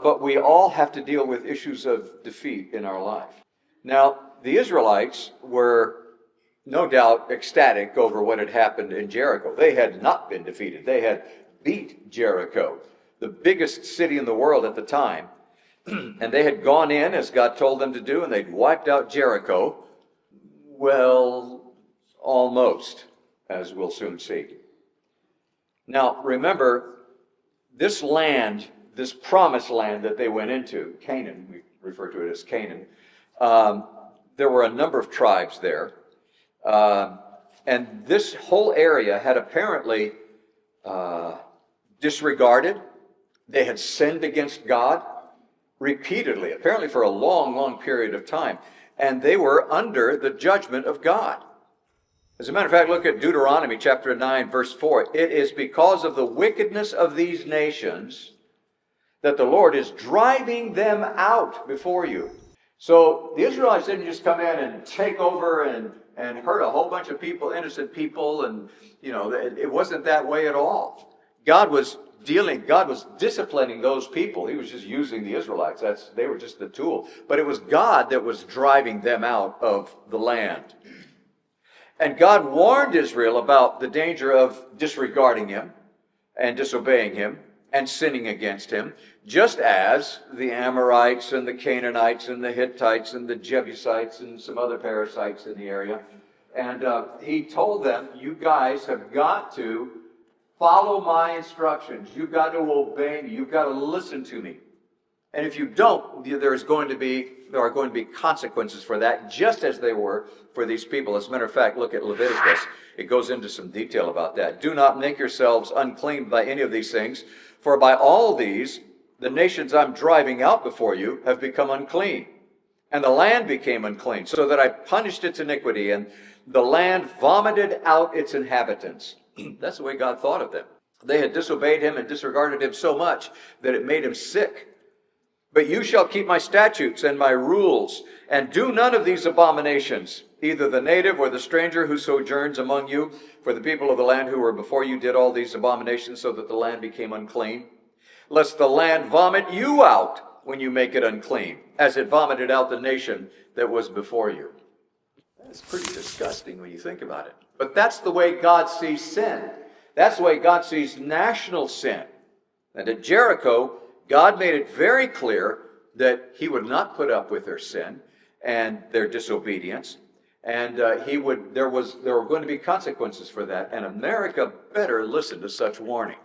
But we all have to deal with issues of defeat in our life. Now, the Israelites were no doubt ecstatic over what had happened in Jericho. They had not been defeated. They had beat Jericho, the biggest city in the world at the time. And they had gone in as God told them to do, and they'd wiped out Jericho. Well, almost, as we'll soon see. Now, remember, this land, this promised land that they went into, Canaan, we refer to it as Canaan, there were a number of tribes there. And this whole area had apparently disregarded. They had sinned against God repeatedly, apparently for a long, long period of time. And they were under the judgment of God. As a matter of fact, look at Deuteronomy chapter 9, verse 4. It is because of the wickedness of these nations that the Lord is driving them out before you. So the Israelites didn't just come in and take over and hurt a whole bunch of people, innocent people, and it wasn't that way at all. God was disciplining those people. He was just using the Israelites. They were just the tool. But it was God that was driving them out of the land. And God warned Israel about the danger of disregarding him and disobeying him and sinning against him, just as the Amorites and the Canaanites and the Hittites and the Jebusites and some other parasites in the area. And he told them, you guys have got to follow my instructions. You've got to obey me. You've got to listen to me. And if you don't, there are going to be consequences for that, just as they were for these people. As a matter of fact, look at Leviticus. It goes into some detail about that. Do not make yourselves unclean by any of these things, for by all these, the nations I'm driving out before you have become unclean. And the land became unclean, so that I punished its iniquity, and the land vomited out its inhabitants. That's the way God thought of them. They had disobeyed him and disregarded him so much that it made him sick. But you shall keep my statutes and my rules, and do none of these abominations, either the native or the stranger who sojourns among you, for the people of the land who were before you did all these abominations, so that the land became unclean. Lest the land vomit you out when you make it unclean, as it vomited out the nation that was before you. That's pretty disgusting when you think about it. But that's the way God sees sin. That's the way God sees national sin. And at Jericho, God made it very clear that he would not put up with their sin and their disobedience. And there were going to be consequences for that. And America better listen to such warning.